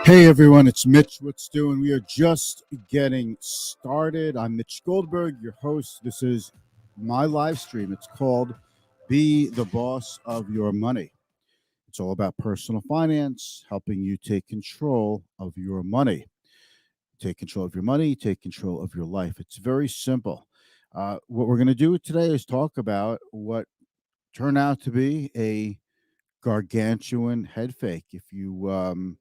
Hey everyone, it's Mitch. What's doing? We are just getting started. I'm Mitch Goldberg, your host. This is my live stream. It's called Be the Boss of Your Money. It's all about personal finance, helping you take control of your money. Take control of your money, take control of your life. It's very simple. What we're going to do today is talk about what turned out to be a gargantuan head fake. If you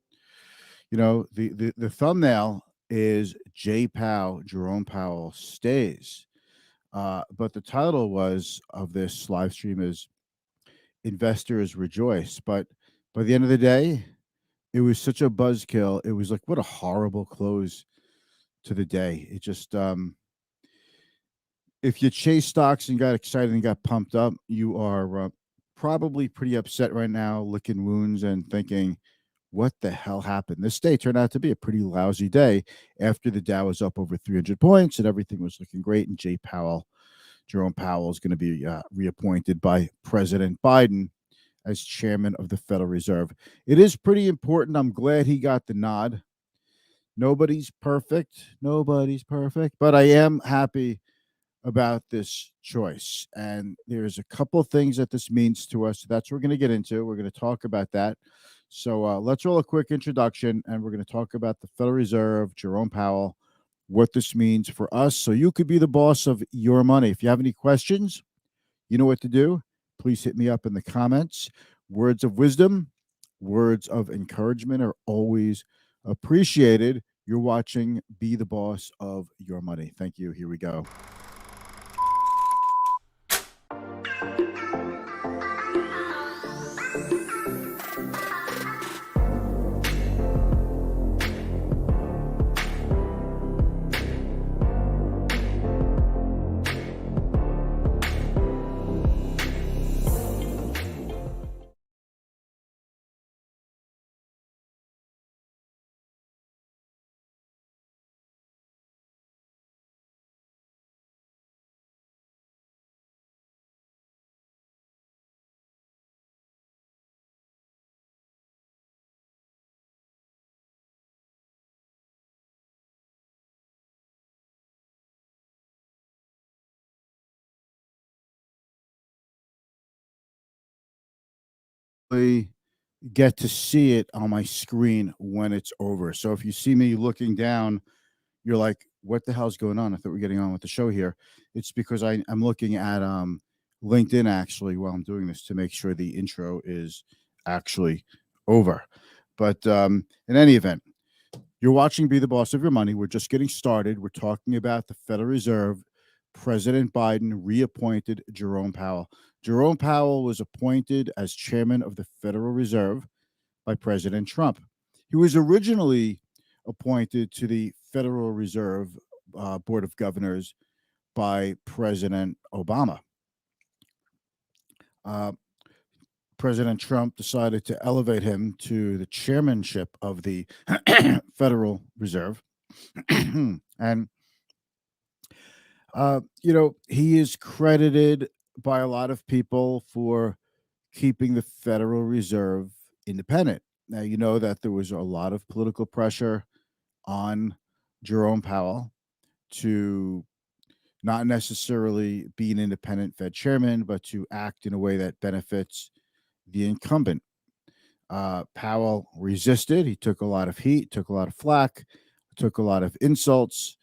the thumbnail is Jerome Powell stays. But the title was of this live stream is Investors Rejoice. But by the end of the day, it was such a buzzkill. It was like, what a horrible close to the day. It just, if you chase stocks and got excited and got pumped up, you are probably pretty upset right now, licking wounds and thinking, what the hell happened? This day turned out to be a pretty lousy day after the Dow was up over 300 points and everything was looking great. And Jerome Powell is going to be reappointed by President Biden as chairman of the Federal Reserve. It is pretty important. I'm glad he got the nod. Nobody's perfect, but I am happy about this choice. And there's a couple of things that this means to us. That's what we're going to get into. We're going to talk about that. So let's roll a quick introduction, and we're going to talk about the Federal Reserve, Jerome Powell, what this means for us, so you could be the boss of your money. If you have any questions, you know what to do. Please hit me up in the comments. Words of wisdom, words of encouragement are always appreciated. You're watching Be the Boss of Your Money. Thank you. Here we go. Get to see it on my screen when it's over. So if you see me looking down, you're like, what the hell's going on? I thought we are getting on with the show here. It's because I'm looking at LinkedIn actually while I'm doing this to make sure the intro is actually over. But in any event, you're watching Be the Boss of Your Money. We're just getting started. We're talking about the Federal Reserve. President Biden reappointed Jerome Powell. Jerome Powell was appointed as chairman of the Federal Reserve by President Trump. He was originally appointed to the Federal Reserve Board of Governors by President Obama. President Trump decided to elevate him to the chairmanship of the Federal Reserve. And he is credited by a lot of people for keeping the Federal Reserve independent. Now, you know that there was a lot of political pressure on Jerome Powell to not necessarily be an independent Fed chairman, but to act in a way that benefits the incumbent. Powell resisted. He took a lot of heat, took a lot of flack, took a lot of insults.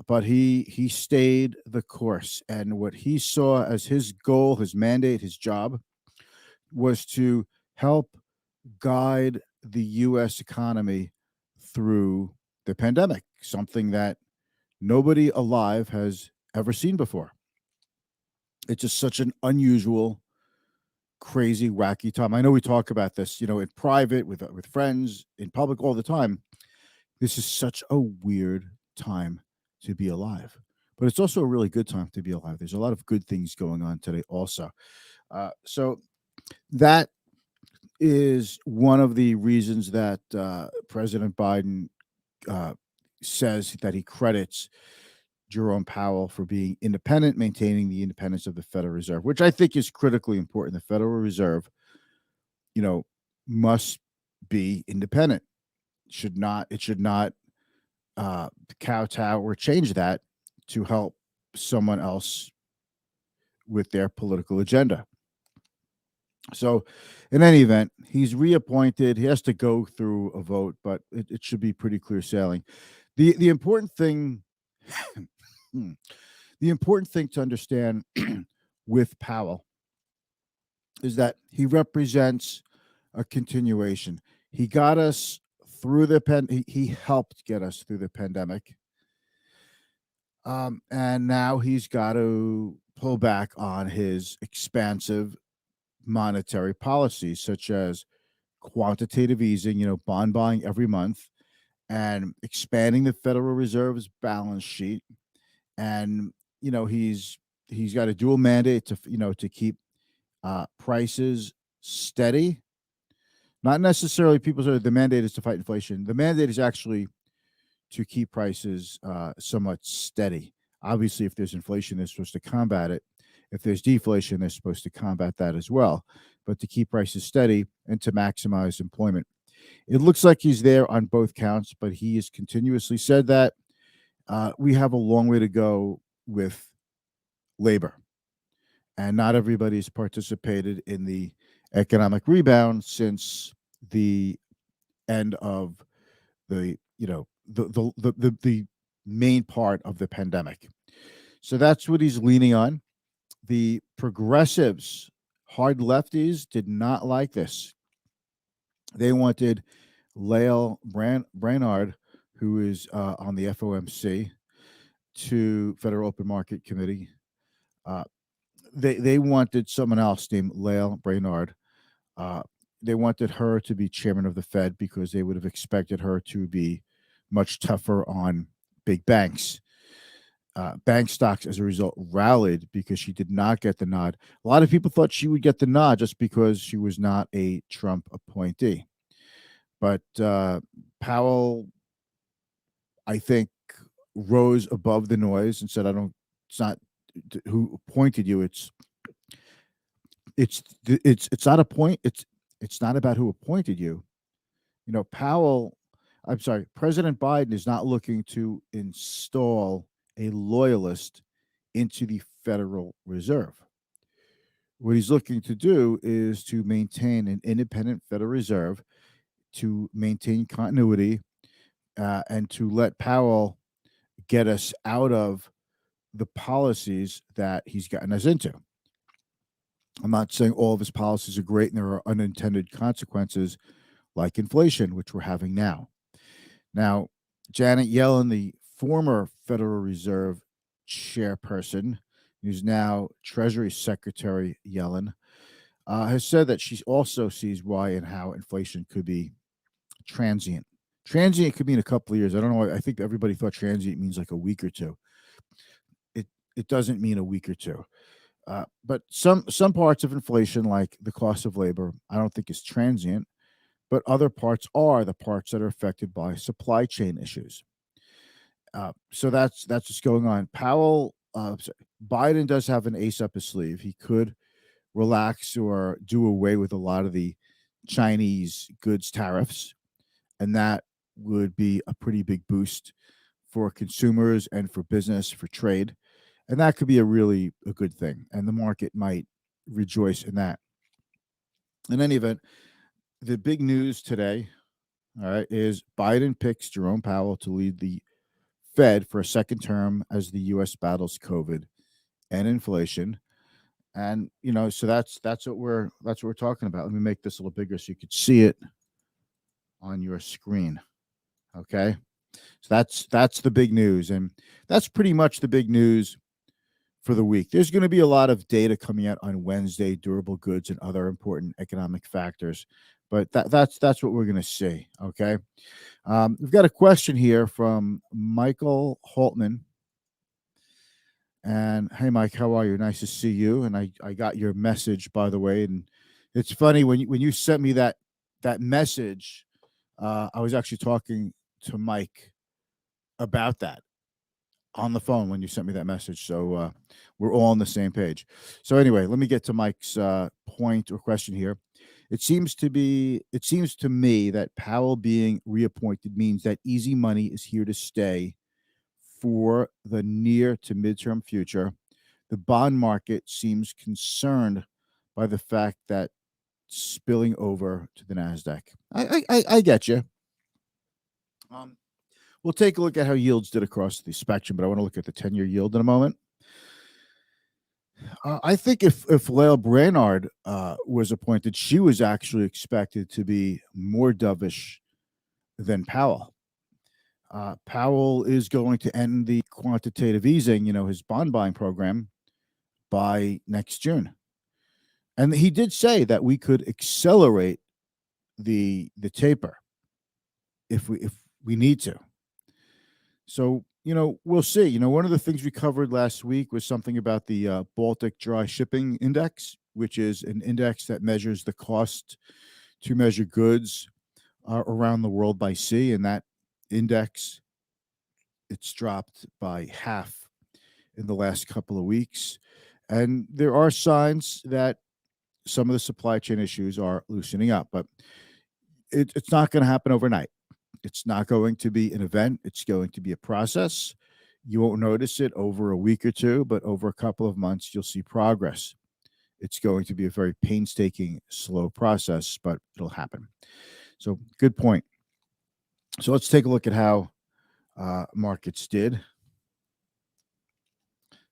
But he stayed the course. And what he saw as his goal, his mandate, his job was to help guide the U.S. economy through the pandemic, something that nobody alive has ever seen before. It's just such an unusual, crazy, wacky time. I know we talk about this, in private with friends, in public all the time. This is such a weird time to be alive, but it's also a really good time to be alive. There's a lot of good things going on today also. So that is one of the reasons that President Biden says that he credits Jerome Powell for being independent, maintaining the independence of the Federal Reserve, which I think is critically important. The Federal Reserve, must be independent. Should not kowtow or change that to help someone else with their political agenda. So, in any event, he's reappointed. He has to go through a vote, but it should be pretty clear sailing. The important thing, the important thing to understand with Powell is that he represents a continuation. He got us through he helped get us through the pandemic. And now he's got to pull back on his expansive monetary policies, such as quantitative easing, bond buying every month, and expanding the Federal Reserve's balance sheet. And he's got a dual mandate to keep prices steady. Not necessarily people say the mandate is to fight inflation. The mandate is actually to keep prices somewhat steady. Obviously, if there's inflation, they're supposed to combat it. If there's deflation, they're supposed to combat that as well. But to keep prices steady and to maximize employment. It looks like he's there on both counts, but he has continuously said that we have a long way to go with labor. And not everybody's participated in the economic rebound since the end of the the main part of the pandemic. So that's what he's leaning on. The progressives, hard lefties, did not like this. They wanted Lael Brainard, who is on the FOMC, to Federal Open Market Committee. They wanted someone else named Lael Brainard. They wanted her to be chairman of the Fed because they would have expected her to be much tougher on big banks. Bank stocks, as a result, rallied because she did not get the nod. A lot of people thought she would get the nod just because she was not a Trump appointee. But Powell, I think, rose above the noise and said, it's not who appointed you. It's not a point. It's not about who appointed you. President Biden is not looking to install a loyalist into the Federal Reserve. What he's looking to do is to maintain an independent Federal Reserve, to maintain continuity, and to let Powell get us out of the policies that he's gotten us into. I'm not saying all of his policies are great and there are unintended consequences like inflation, which we're having now. Now, Janet Yellen, the former Federal Reserve chairperson, who's now Treasury Secretary Yellen, has said that she also sees why and how inflation could be transient. Transient could mean a couple of years. I don't know. I think everybody thought transient means like a week or two. It doesn't mean a week or two. But some parts of inflation, like the cost of labor, I don't think is transient. But other parts are the parts that are affected by supply chain issues. So that's what's going on. Biden does have an ace up his sleeve. He could relax or do away with a lot of the Chinese goods tariffs, and that would be a pretty big boost for consumers and for business, for trade. And that could be a good thing. And the market might rejoice in that. In any event, the big news today, all right, is Biden picks Jerome Powell to lead the Fed for a second term as the U.S. battles COVID and inflation. And so that's what we're talking about. Let me make this a little bigger so you could see it on your screen. Okay, so that's the big news, and that's pretty much the big news for the week. There's going to be a lot of data coming out on Wednesday, durable goods and other important economic factors, but that's what we're going to see. Okay, we've got a question here from Michael Holtman. And hey, Mike, how are you? Nice to see you. And I got your message, by the way. And it's funny when you sent me that message, I was actually talking to Mike about that on the phone when you sent me that message. So we're all on the same page. So anyway, let me get to Mike's point or question here. It seems to me that Powell being reappointed means that easy money is here to stay for the near to midterm future. The bond market seems concerned by the fact that spilling over to the Nasdaq. I get you. Um, we'll take a look at how yields did across the spectrum, but I want to look at the 10-year yield in a moment. I think if Lael Brainard was appointed, she was actually expected to be more dovish than Powell. Powell is going to end the quantitative easing, his bond buying program, by next June, and he did say that we could accelerate the taper if we need to. So, we'll see. One of the things we covered last week was something about the Baltic Dry Shipping Index, which is an index that measures the cost to measure goods around the world by sea. And that index, it's dropped by half in the last couple of weeks. And there are signs that some of the supply chain issues are loosening up, but it's not going to happen overnight. It's not going to be an event. It's going to be a process. You won't notice it over a week or two, but over a couple of months, you'll see progress. It's going to be a very painstaking, slow process, but it'll happen. So, good point. So, let's take a look at how markets did.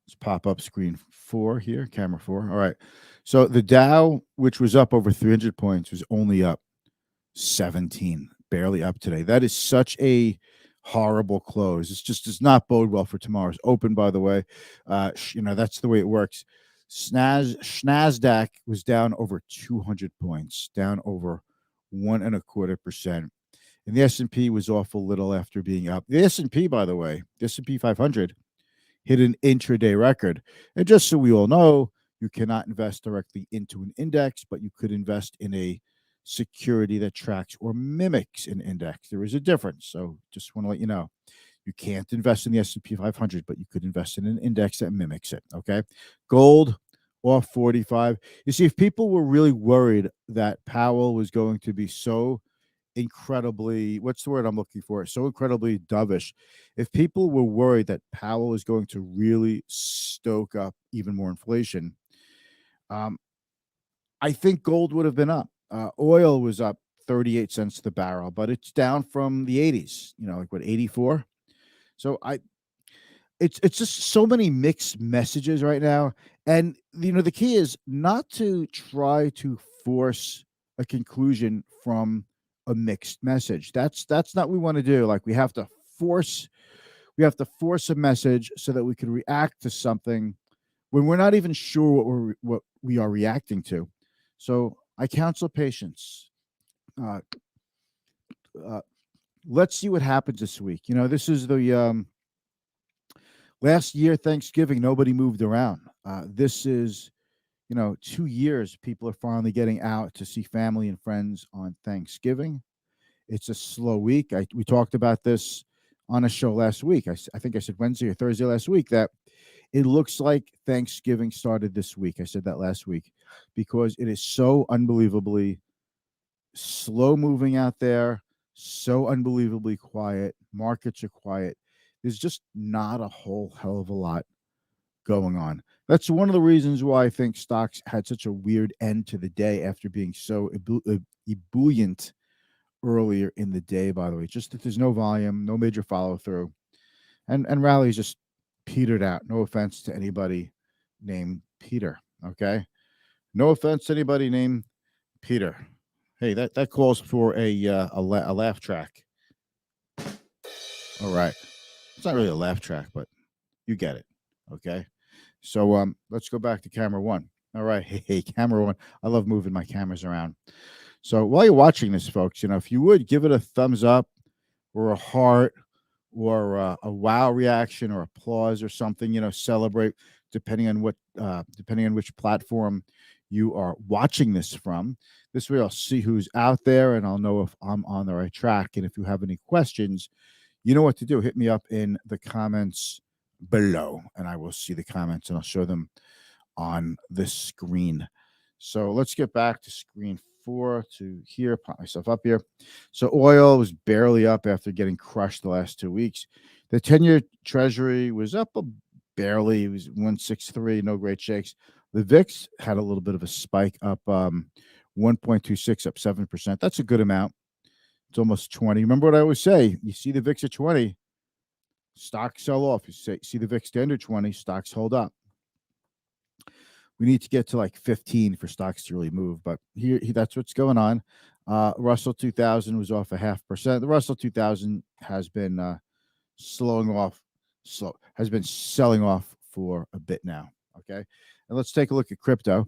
Let's pop up screen 4 here, camera 4. All right. So, the Dow, which was up over 300 points, was only up 17, barely up today. That is such a horrible close. It just does not bode well for tomorrow's open, by the way. That's the way it works. Nasdaq was down over 200 points, down over 1.25%. And the S&P was off a little after being up. The S&P, by the way, the S&P 500 hit an intraday record. And just so we all know, you cannot invest directly into an index, but you could invest in a security that tracks or mimics an index. There is a difference. So just want to let you know, you can't invest in the S&P 500, but you could invest in an index that mimics it. Okay. Gold off 45. You see, if people were really worried that Powell was going to be so incredibly, what's the word I'm looking for? So incredibly dovish. If people were worried that Powell is going to really stoke up even more inflation, I think gold would have been up. Oil was up 38 cents the barrel, but it's down from the 80s, like what, 84? So it's just so many mixed messages right now. And, the key is not to try to force a conclusion from a mixed message. That's not what we want to do. Like we have to force a message so that we can react to something when we're not even sure what we are reacting to. So I counsel patience. Let's see what happens this week. This is the last year Thanksgiving. Nobody moved around. This is 2 years. People are finally getting out to see family and friends on Thanksgiving. It's a slow week. We talked about this on a show last week. I think I said Wednesday or Thursday last week that it looks like Thanksgiving started this week. I said that last week because it is so unbelievably slow moving out there, so unbelievably quiet. Markets are quiet. There's just not a whole hell of a lot going on. That's one of the reasons why I think stocks had such a weird end to the day after being so ebullient earlier in the day, by the way. Just that there's no volume, no major follow through, and rallies just petered out. No offense to anybody named Peter. Okay, no offense to anybody named Peter. Hey, that calls for a laugh track. All right, it's not really a laugh track, but you get it. Okay, so let's go back to camera 1. All right, hey, camera 1. I love moving my cameras around. So while you're watching this, folks, if you would give it a thumbs up or a heart or a wow reaction or applause or something, celebrate depending on which platform you are watching this from. This way I'll see who's out there and I'll know if I'm on the right track. And if you have any questions, you know what to do. Hit me up in the comments below and I will see the comments and I'll show them on the screen. So let's get back to screen 4 to here. Pop myself up here. So oil was barely up after getting crushed the last 2 weeks. The 10-year Treasury was up barely. It was 163. No great shakes. The VIX had a little bit of a spike up 1.26, up 7%. That's a good amount. It's almost 20. Remember what I always say? You see the VIX at 20, stocks sell off. You see the VIX stand at 20, stocks hold up. We need to get to like 15 for stocks to really move, but here that's what's going on. Russell 2000 was off 0.5%. The Russell 2000 has been has been selling off for a bit now. Okay, and let's take a look at crypto.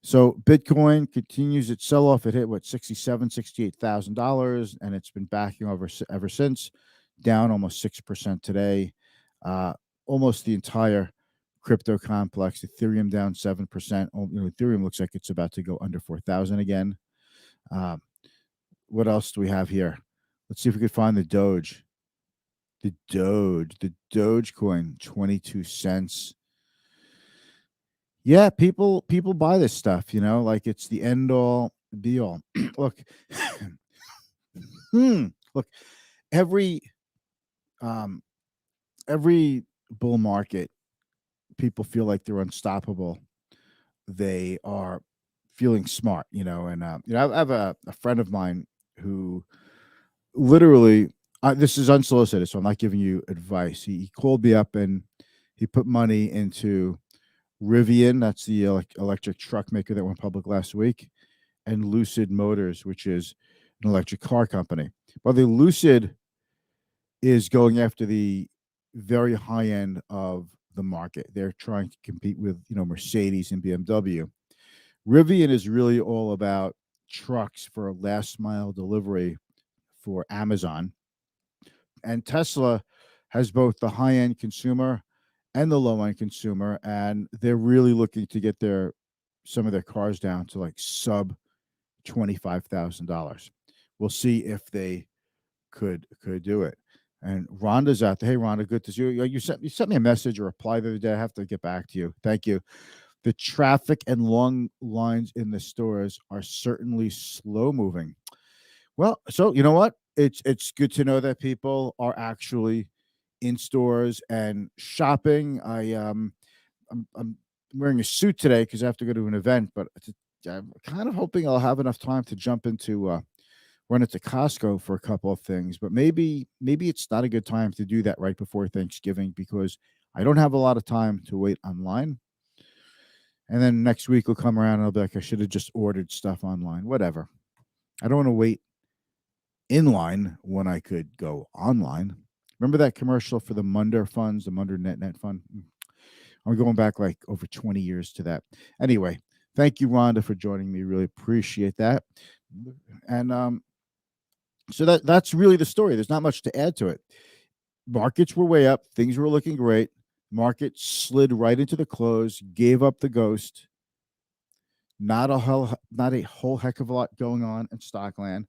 So Bitcoin continues its sell-off. It hit $68,000, and it's been backing over ever since, down almost 6% today. Almost the entire crypto complex. Ethereum down 7%. Ethereum looks like it's about to go under 4,000 again. What else do we have here? Let's see if we could find the Doge. The Dogecoin, 22 cents. Yeah, people buy this stuff, like it's the end all be all. Look, look, every bull market, people feel like they're unstoppable. They are feeling smart, and I have a friend of mine who literally, this is unsolicited, so I'm not giving you advice. He called me up and he put money into Rivian, that's the electric truck maker that went public last week, and Lucid Motors, which is an electric car company. Well, the Lucid is going after the very high end of the market. They're trying to compete with, Mercedes and BMW. Rivian is really all about trucks for last mile delivery for Amazon. And Tesla has both the high end consumer and the low end consumer, and they're really looking to get some of their cars down to like sub $25,000. We'll see if they could do it. And Rhonda's out there. Hey, Rhonda, good to see you. You sent me a message or reply the other day. I have to get back to you. Thank you. The traffic and long lines in the stores are certainly slow moving. Well, so you know what? It's good to know that people are actually in stores and shopping. I'm wearing a suit today because I have to go to an event, but I'm kind of hoping I'll have enough time to jump into run into Costco for a couple of things. But maybe it's not a good time to do that right before Thanksgiving because I don't have a lot of time to wait online. And then next week will come around and I'll be like, I should have just ordered stuff online. Whatever. I don't want to wait in line when I could go online. Remember that commercial for the Munder funds, the Munder Net Fund? I'm going back like over 20 years to that. Anyway, thank you, Rhonda, for joining me. Really appreciate that. And so that's really the story. There's not much to add to it. Markets were way up. Things were looking great. Market slid right into the close, gave up the ghost. Not a whole heck of a lot going on in Stockland.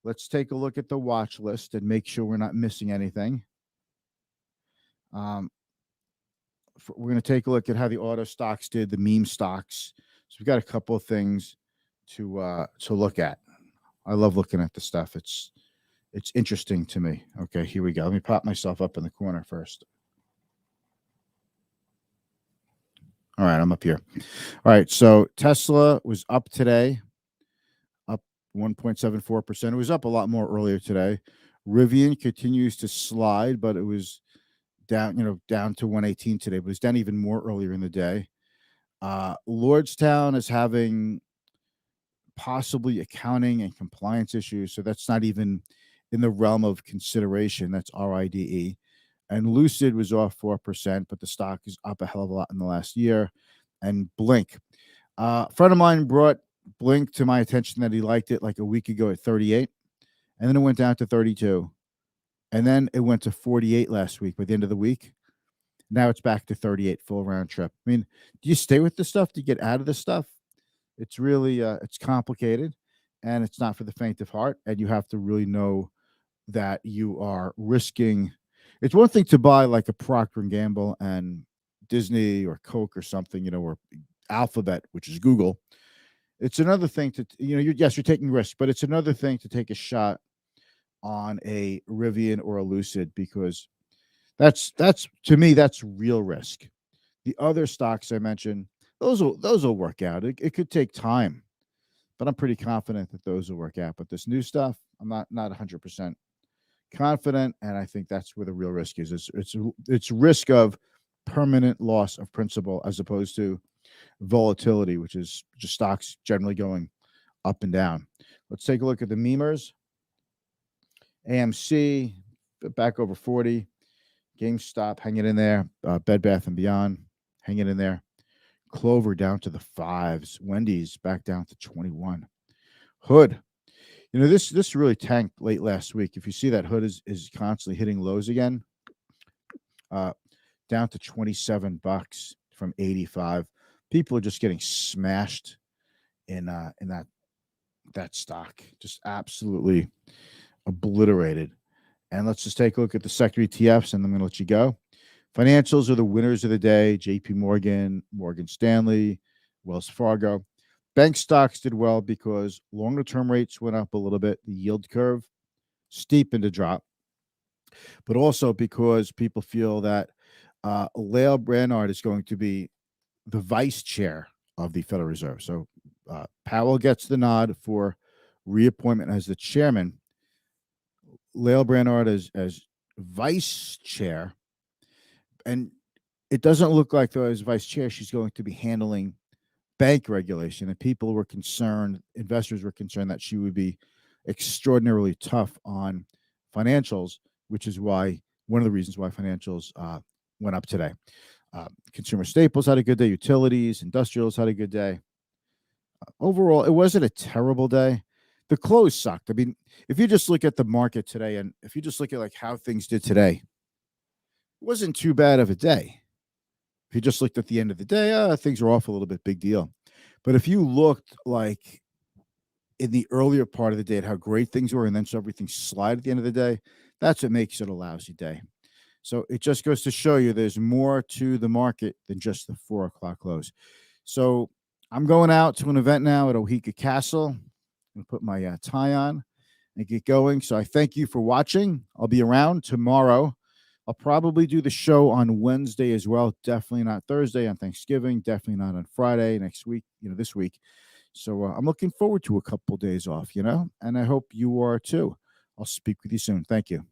Let's take a look at the watch list and make sure we're not missing anything. We're going to take a look at how the auto stocks did, the meme stocks. So we've got a couple of things to look at. I love looking at the stuff. It's interesting to me. Okay, here we go. Let me pop myself up in the corner first. All right, I'm up here. All right, so Tesla was up today, up 1.74%. It was up a lot more earlier today. Rivian continues to slide, but it was down to 118 today, but it was down even more earlier in the day. Lordstown is having possibly accounting and compliance issues, so that's not even in the realm of consideration. That's RIDE. And Lucid was off 4%, but the stock is up a hell of a lot in the last year. And Blink. A friend of mine brought Blink to my attention that he liked it like a week ago at 38, and then it went down to 32. And then it went to 48 last week by the end of the week. Now it's back to 38 full round trip. I mean, do you stay with this stuff? Do you get out of this stuff? It's really, it's complicated and it's not for the faint of heart. And you have to really know that you are risking. It's one thing to buy like a Procter & Gamble and Disney or Coke or something, or Alphabet, which is Google. It's another thing to, yes, you're taking risks, but it's another thing to take a shot on a Rivian or a Lucid, because that's to me, that's real risk. The other stocks I mentioned, those will work out. It could take time, but I'm pretty confident that those will work out. But this new stuff, I'm not 100% confident, and I think that's where the real risk is. It's risk of permanent loss of principal, as opposed to volatility, which is just stocks generally going up and down. Let's take a look at the memers. AMC back over 40. GameStop hanging in there. Bed Bath and Beyond hanging in there. Clover down to the fives. Wendy's back down to 21. Hood. This really tanked late last week. If you see that, Hood is constantly hitting lows again. Down to $27 from 85. People are just getting smashed in that stock. Just absolutely obliterated. And let's just take a look at the sector ETFs, and I'm going to let you go. Financials are the winners of the day. JP Morgan, Morgan Stanley, Wells Fargo. Bank stocks did well because longer-term rates went up a little bit. The yield curve steepened a drop, but also because people feel that Lael Brainard is going to be the vice chair of the Federal Reserve. So Powell gets the nod for reappointment as the chairman. Lael Brainard as vice chair, and it doesn't look like, though, as vice chair, she's going to be handling bank regulation. And people were concerned, investors were concerned, that she would be extraordinarily tough on financials, which is why one of the reasons why financials went up today. Consumer staples had a good day. Utilities, industrials had a good day. Overall, it wasn't a terrible day. The close sucked. I mean, if you just look at the market today, and if you just look at like how things did today, it wasn't too bad of a day. If you just looked at the end of the day, things are off a little bit, big deal. But if you looked like in the earlier part of the day at how great things were, and then so everything slide at the end of the day, that's what makes it a lousy day. So it just goes to show you there's more to the market than just the 4 o'clock close. So I'm going out to an event now at Oheka Castle. I'm going to put my tie on and get going. So I thank you for watching. I'll be around tomorrow. I'll probably do the show on Wednesday as well. Definitely not Thursday on Thanksgiving. Definitely not on Friday next week, this week. So I'm looking forward to a couple days off, and I hope you are too. I'll speak with you soon. Thank you.